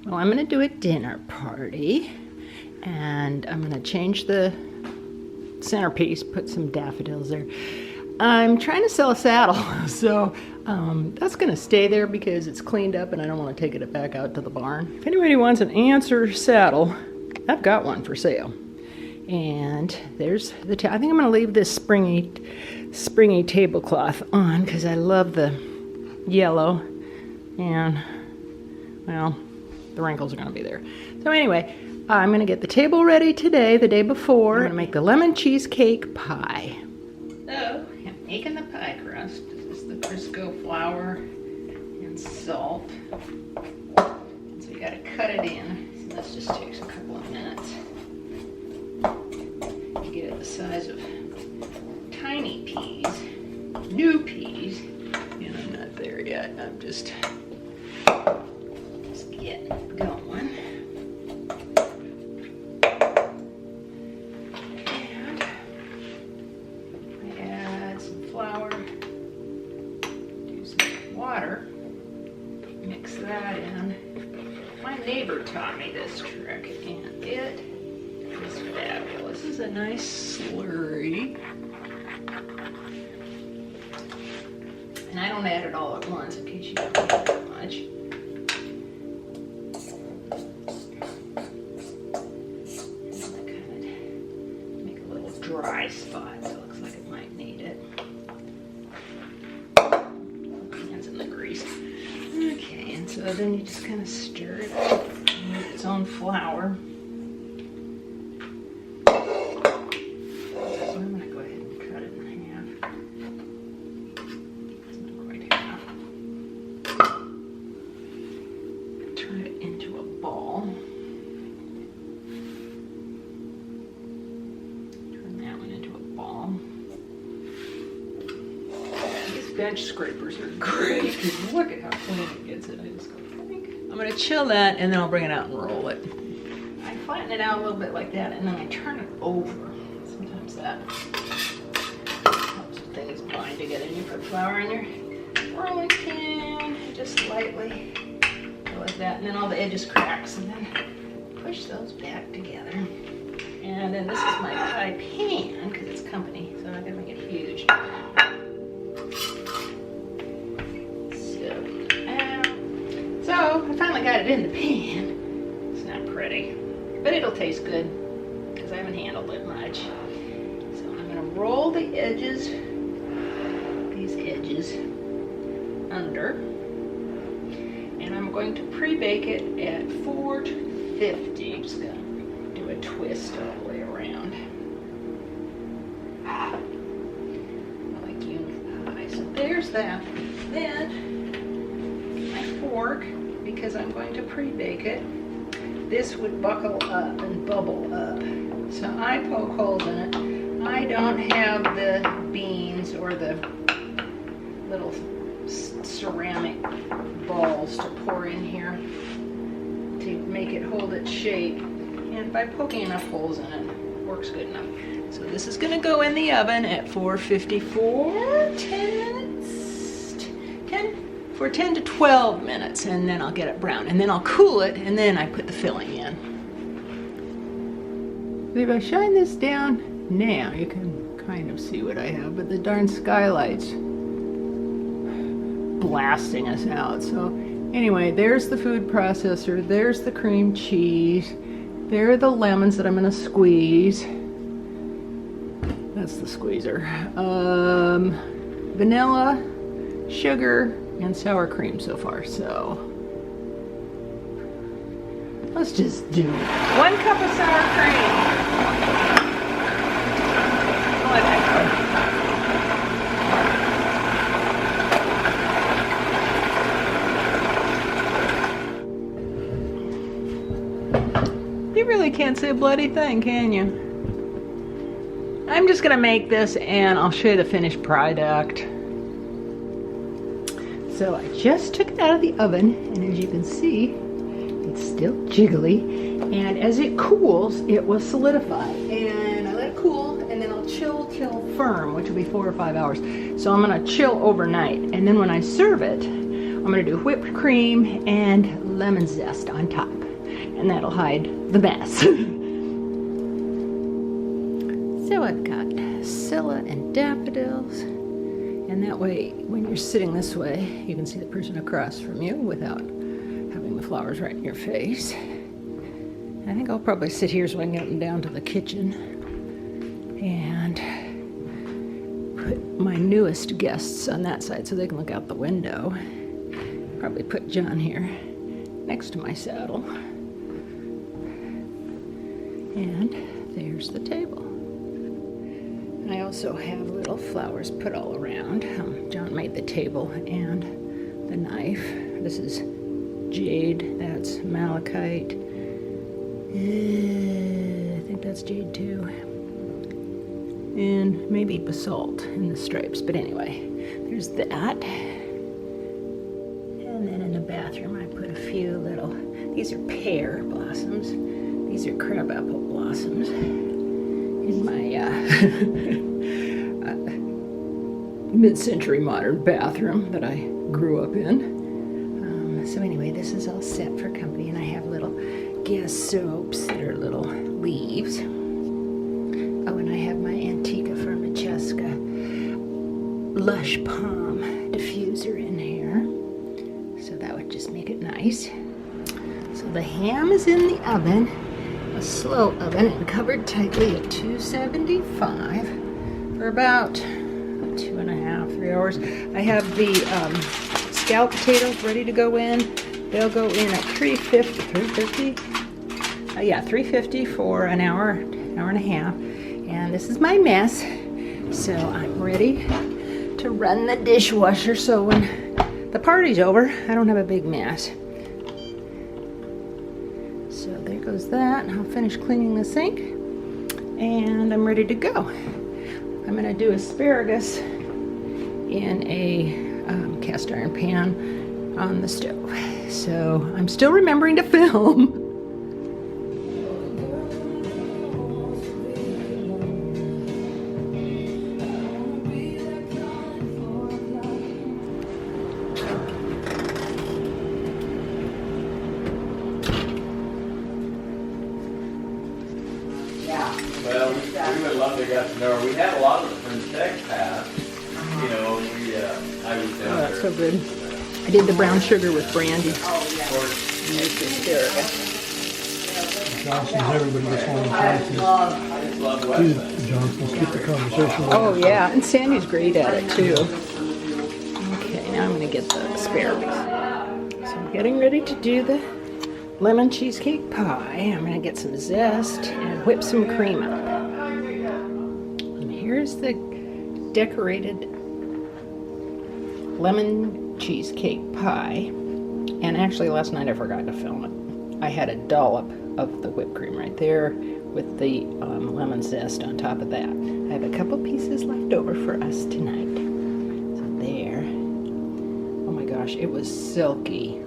Well, I'm gonna do a dinner party, and I'm gonna change the centerpiece, put some daffodils there. I'm trying to sell a saddle, so that's gonna stay there because it's cleaned up and I don't want to take it back out to the barn. If anybody wants an Answer saddle, I've got one for sale. And there's the I think I'm gonna leave this springy tablecloth on because I love the yellow, and well, the wrinkles are gonna be there. So anyway, I'm gonna get the table ready today, the day before. I'm gonna make the lemon cheesecake pie. So I'm making the pie crust. This is the Crisco flour and salt. So you gotta cut it in. So this just takes a couple of minutes. You get it the size of tiny peas, new peas, and I'm not there yet. I'm just getting going. And I add some flour, do some water, mix that in. My neighbor taught me this trick, and it is fabulous. This is a nice slurry. And I don't add it all at once in case you don't have that much. And I kind of make a little dry spot so it looks like it might need it. Hands in the grease. Okay, and so then you just kind of stir it up with its own flour. Bench scrapers are great because look at how clean it gets it. I just go, I'm going to chill that and then I'll bring it out and roll it. I flatten it out a little bit like that and then I turn it over. Sometimes that helps things bind together. And you put flour in your rolling pin, just lightly, go like that, and then all the edges crack. So then push those back together. And then this is my pie pan because it's company, so I'm not going to make it huge. So I finally got it in the pan. It's not pretty, but it'll taste good because I haven't handled it much. So I'm going to roll the edges, these edges, under, and I'm going to pre-bake it at 450. I'm just going to do a twist all the way around. I like unique pie. So there's that. Then fork, because I'm going to pre-bake it, this would buckle up and bubble up. So I poke holes in it. I don't have the beans or the little ceramic balls to pour in here to make it hold its shape. And by poking enough holes in it, it works good enough. So this is going to go in the oven at 450 for 10 to 12 minutes, and then I'll get it brown, and then I'll cool it, and then I put the filling in. If I shine this down now, you can kind of see what I have, but the darn skylight's blasting us out. So anyway, there's the food processor, there's the cream cheese, there are the lemons that I'm going to squeeze. That's the squeezer. Vanilla, sugar, and sour cream so far, so let's just do it. 1 cup of sour cream. I'll let that go. You really can't say a bloody thing, can you? I'm just gonna make this and I'll show you the finished product. So I just took it out of the oven, and as you can see, it's still jiggly, and as it cools, it will solidify. And I let it cool, and then I'll chill till firm, which will be 4 or 5 hours. So I'm gonna chill overnight, and then when I serve it, I'm gonna do whipped cream and lemon zest on top, and that'll hide the mess. So I've got Scylla and daffodils, and that way when you're sitting this way you can see the person across from you without having the flowers right in your face. I think I'll probably sit here so I can get them down to the kitchen and put my newest guests on that side so they can look out the window. Probably put John here next to my saddle. And there's the table. I also have little flowers put all around. John made the table and the knife. This is jade, that's malachite. I think that's jade too. And maybe basalt in the stripes, but anyway, there's that. And then in the bathroom I put a few little, these are pear blossoms. These are crabapple blossoms. In my mid-century modern bathroom that I grew up in. So anyway, this is all set for company, and I have little guest soaps that are little leaves. Oh, and I have my Antica Francesca Lush Palm diffuser in here. So that would just make it nice. So the ham is in the oven, a slow oven, and covered tightly at 275 for about 2.5, 3 hours. I have the scalloped potatoes ready to go in. They'll go in at 350. Yeah, 350 for an hour and a half. And this is my mess. So I'm ready to run the dishwasher so when the party's over, I don't have a big mess. So there goes that. I'll finish cleaning the sink and I'm ready to go. I'm gonna do asparagus in a cast iron pan on the stove. So I'm still remembering to film. Well, we would love to get to know her. We had a lot of the French Tech pass. You know, I was down there. That's so good. I did the brown sugar with brandy. And there's the asparagus. John says everybody gets one of I just love the Dude, website. John, let's get the conversation. Oh yeah, and Sandy's great at it too. Okay, now I'm gonna get the asparagus. So I'm getting ready to do the lemon cheesecake pie. I'm gonna get some zest and whip some cream up. And here's the decorated lemon cheesecake pie. And actually last night I forgot to film it. I had a dollop of the whipped cream right there with the lemon zest on top of that. I have a couple pieces left over for us tonight. So there. Oh my gosh, it was silky